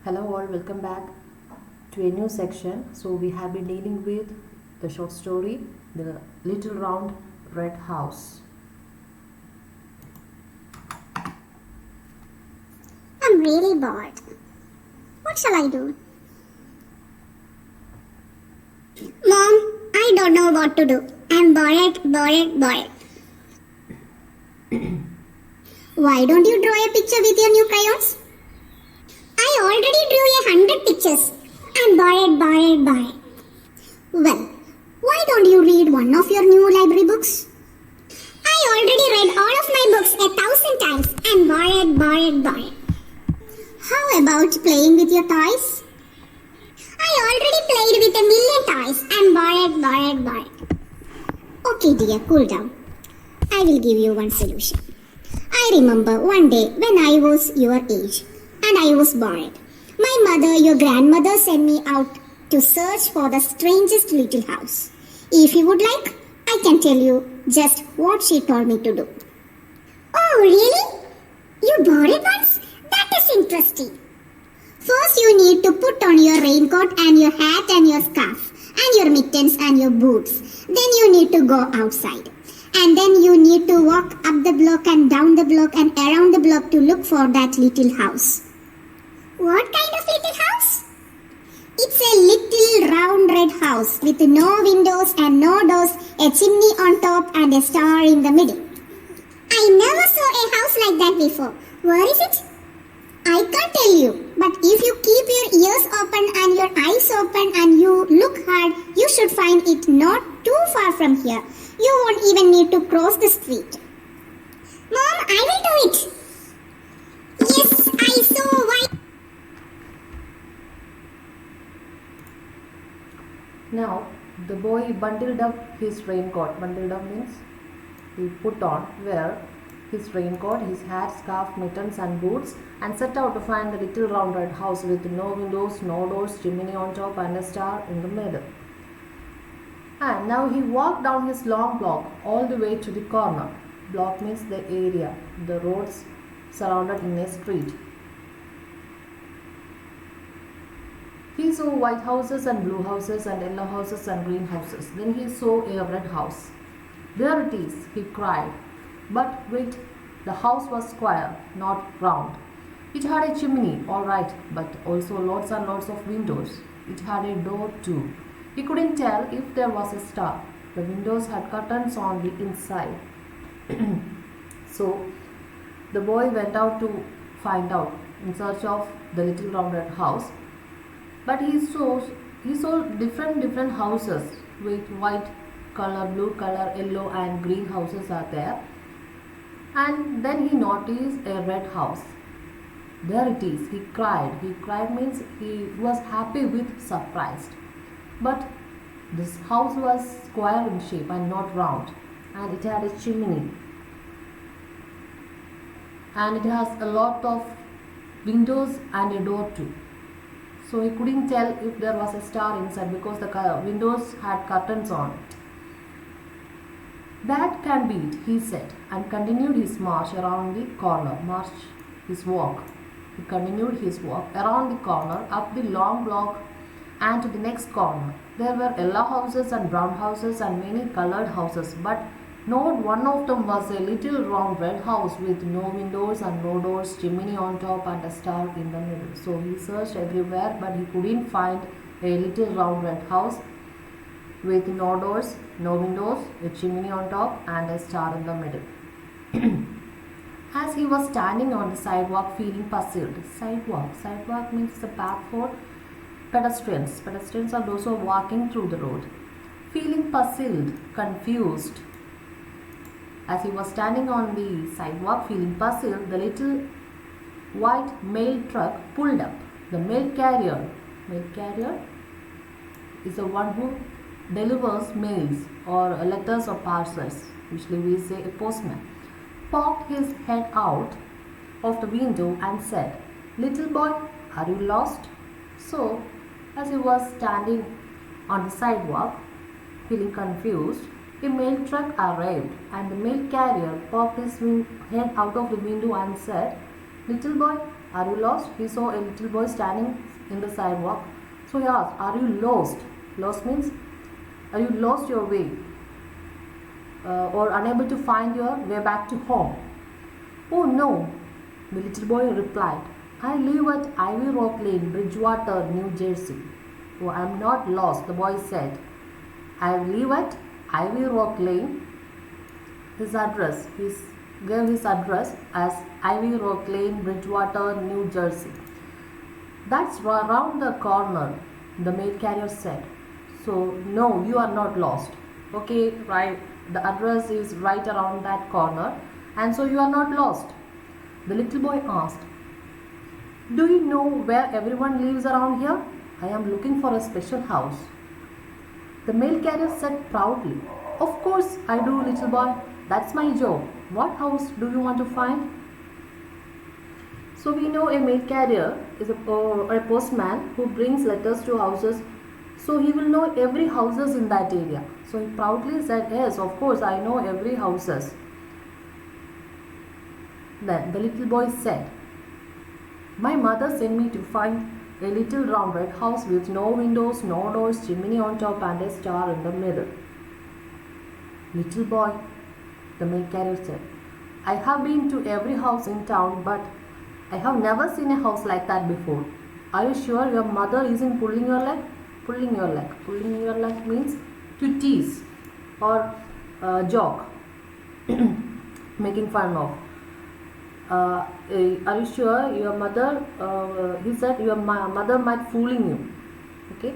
Hello all, welcome back to a new section. So we have been dealing with the short story The Little Round Red House. I'm really bored. What shall I do? Mom, I don't know what to do. I'm bored. Why don't you draw a picture with your new crayons? I already drew 100 pictures. I'm bored. Well, why don't you read one of your new library books? I already read all of my books 1,000 times. I'm bored. How about playing with your toys? I already played with 1,000,000 toys. I'm bored. Okay dear, cool down. I will give you one solution. I remember one day when I was your age and I was bored. My mother, your grandmother, sent me out to search for the strangest little house. If you would like, I can tell you just what she told me to do. Oh, really? You bought it once? That is interesting. First, you need to put on your raincoat and your hat and your scarf and your mittens and your boots. Then you need to go outside. And then you need to walk up the block and down the block and around the block to look for that little house. What kind of little house? It's a little round red house with no windows and no doors, a chimney on top and a star in the middle. I never saw a house like that before. Where is it? I can't tell you, but if you keep your ears open and your eyes open and you look hard, you should find it not too far from here. You won't even need to cross the street. Mom, I will do it. Yes, I saw why. Now the boy bundled up his raincoat. Bundled up means he put on, wear his raincoat, his hat, scarf, mittens and boots and set out to find the little round red house with no windows, no doors, chimney on top and a star in the middle. And now he walked down his long block all the way to the corner. Block means the area, the roads surrounded in a street. He saw white houses and blue houses and yellow houses and green houses. Then he saw a red house. There it is, he cried. But wait, the house was square, not round. It had a chimney, all right, but also lots and lots of windows. It had a door too. He couldn't tell if there was a star. The windows had curtains on the inside. So the boy went out to find out in search of the little round red house. But he saw different houses with white color, blue color, yellow and green houses are there. And then he noticed a red house. There it is. He cried. He cried means he was happy with surprised. But this house was square in shape and not round, and it had a chimney, and it has a lot of windows and a door too. So he couldn't tell if there was a star inside because the windows had curtains on it. That can be it, he said, and continued his march around the corner. He continued his walk around the corner, up the long block and to the next corner. There were yellow houses and brown houses and many colored houses, but not one of them was a little round red house with no windows and no doors, chimney on top and a star in the middle. So he searched everywhere, but he couldn't find a little round red house with no doors, no windows, a chimney on top and a star in the middle. As he was standing on the sidewalk feeling puzzled. Sidewalk means the path for pedestrians. Pedestrians are those who are walking through the road. Feeling puzzled, confused. As he was standing on the sidewalk feeling puzzled, the little white mail truck pulled up. The mail carrier is the one who delivers mails or letters or parcels. Usually we say a postman. Poked his head out of the window and said, "Little boy, are you lost?" So, as he was standing on the sidewalk, feeling confused, a mail truck arrived and the mail carrier poked his head out of the window and said, "Little boy, Are you lost? He saw a little boy standing in the sidewalk. So he asked, are you lost? Lost means, are you lost your way? Or unable to find your way back to home? Oh no, the little boy replied. I live at Ivy Rock Lane, Bridgewater, New Jersey. Oh, I am not lost, the boy said. I live at Ivy Rock Lane. His address, he gave his address as Ivy Rock Lane, Bridgewater, New Jersey. That's around the corner, the mail carrier said. So, no, you are not lost. Okay, right, the address is right around that corner, and so you are not lost. The little boy asked, do you know where everyone lives around here? I am looking for a special house. The mail carrier said proudly, of course I do, little boy. That's my job. What house do you want to find? So we know a mail carrier is a postman who brings letters to houses. So he will know every houses in that area. So he proudly said, yes, of course I know every houses. Then the little boy said, my mother sent me to find a little round red house with no windows, no doors, chimney on top and a star in the middle. Little boy, the mail carrier said, I have been to every house in town, but I have never seen a house like that before. Are you sure your mother isn't pulling your leg? Pulling your leg. Pulling your leg means to tease or joke, making fun of. Are you sure your mother, he said, your mother might fooling you. Okay.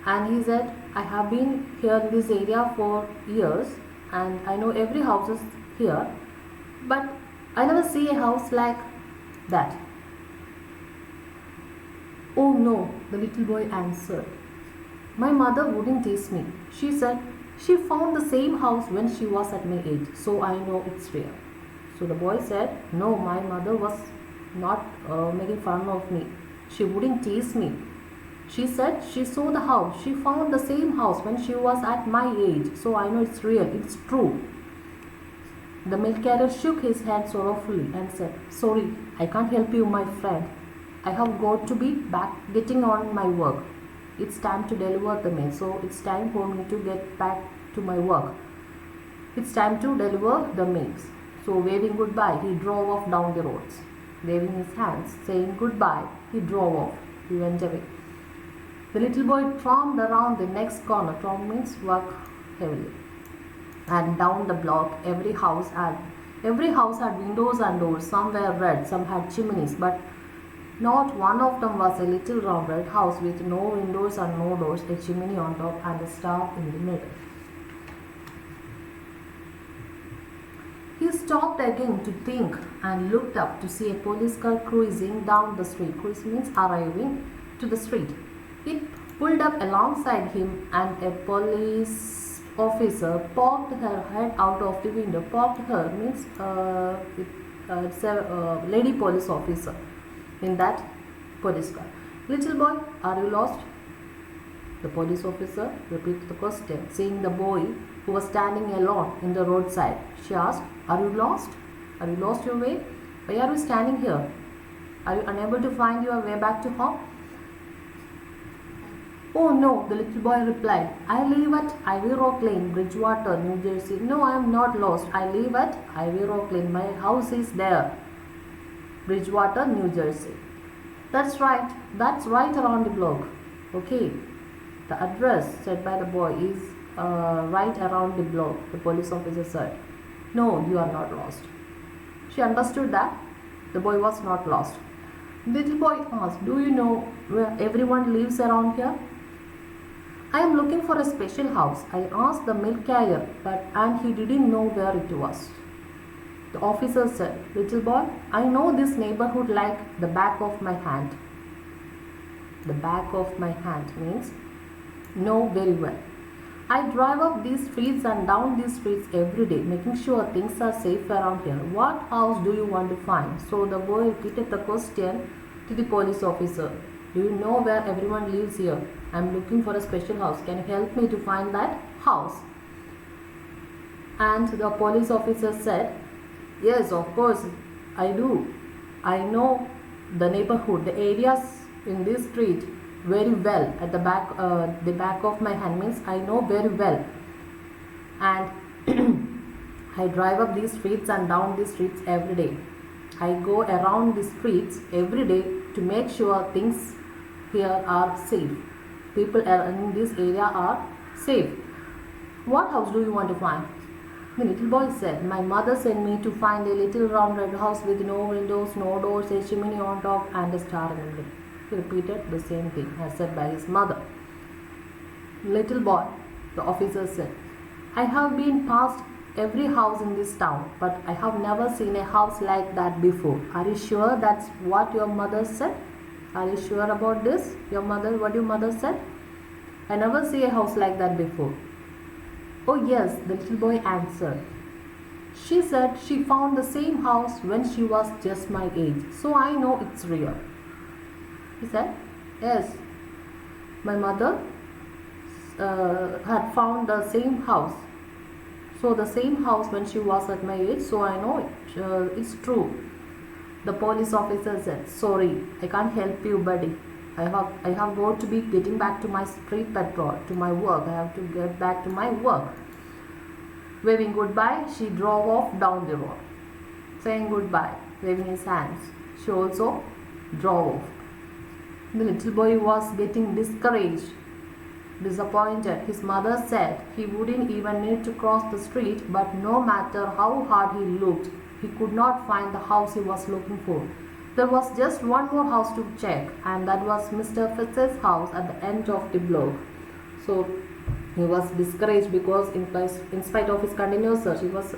And he said, I have been here in this area for years and I know every house is here, but I never see a house like that. Oh no, the little boy answered. My mother wouldn't tease me. She said she found the same house when she was at my age, so I know it's real. So the boy said, no, my mother was not making fun of me. She wouldn't tease me. She said she saw the house. She found the same house when she was at my age, so I know it's real, it's true. The mail carrier shook his head sorrowfully and said, sorry, I can't help you, my friend. I have got to be back getting on my work. It's time to deliver the mail, so it's time for me to get back to my work. It's time to deliver the mails. So waving goodbye, he drove off down the roads. Waving his hands, saying goodbye, he drove off. He went away. The little boy tromped around the next corner. Tromp means work heavily. And down the block, every house had windows and doors. Some were red, some had chimneys, but not one of them was a little round red house with no windows and no doors, a chimney on top and a star in the middle. He stopped again to think and looked up to see a police car cruising down the street. Cruise means arriving to the street. It pulled up alongside him and a police officer poked her head out of the window. Poked her means it's a lady police officer in that police car. Little boy, are you lost? The police officer repeated the question, seeing the boy who was standing alone in the roadside. She asked, are you lost? Are you lost your way? Why are you standing here? Are you unable to find your way back to home? Oh no, the little boy replied. I live at Ivy Rock Lane, Bridgewater, New Jersey. No, I am not lost. I live at Ivy Rock Lane. My house is there, Bridgewater, New Jersey. That's right. That's right around the block. Okay. The address said by the boy is right around the block, the police officer said. No, you are not lost. She understood that the boy was not lost. The little boy asked, do you know where everyone lives around here? I am looking for a special house. I asked the mail carrier, and he didn't know where it was. The officer said, little boy, I know this neighborhood like the back of my hand. The back of my hand means know very well. I drive up these streets and down these streets every day, making sure things are safe around here. What house do you want to find? So the boy repeated the question to the police officer. Do you know where everyone lives here? I am looking for a special house. Can you help me to find that house? And the police officer said, yes, of course, I do. I know the neighborhood, the areas in this street very well. At the back of my hand means I know very well, and I drive up these streets and down these streets every day. I go around the streets every day to make sure things here are safe. People in this area are safe. What house do you want to find? The little boy said, my mother sent me to find a little round red house with no windows, no doors, a chimney on top and a star in the middle. He repeated the same thing as said by his mother. Little boy, the officer said, I have been past every house in this town, but I have never seen a house like that before. Are you sure that's what your mother said? Are you sure about this? What your mother said? I never see a house like that before. Oh yes, the little boy answered. She said she found the same house when she was just my age, so I know it's real. He said, yes, my mother had found the same house. So the same house when she was at my age, so I know it's true. The police officer said, sorry, I can't help you, buddy. I have got to be getting back to my street patrol, to my work. I have to get back to my work. Waving goodbye, she drove off down the road. Saying goodbye, waving his hands, she also drove off. The little boy was getting discouraged, disappointed. His mother said he wouldn't even need to cross the street, but no matter how hard he looked, he could not find the house he was looking for. There was just one more house to check, and that was Mr. Fitz's house at the end of the block. So he was discouraged because in spite of his continuous search, he was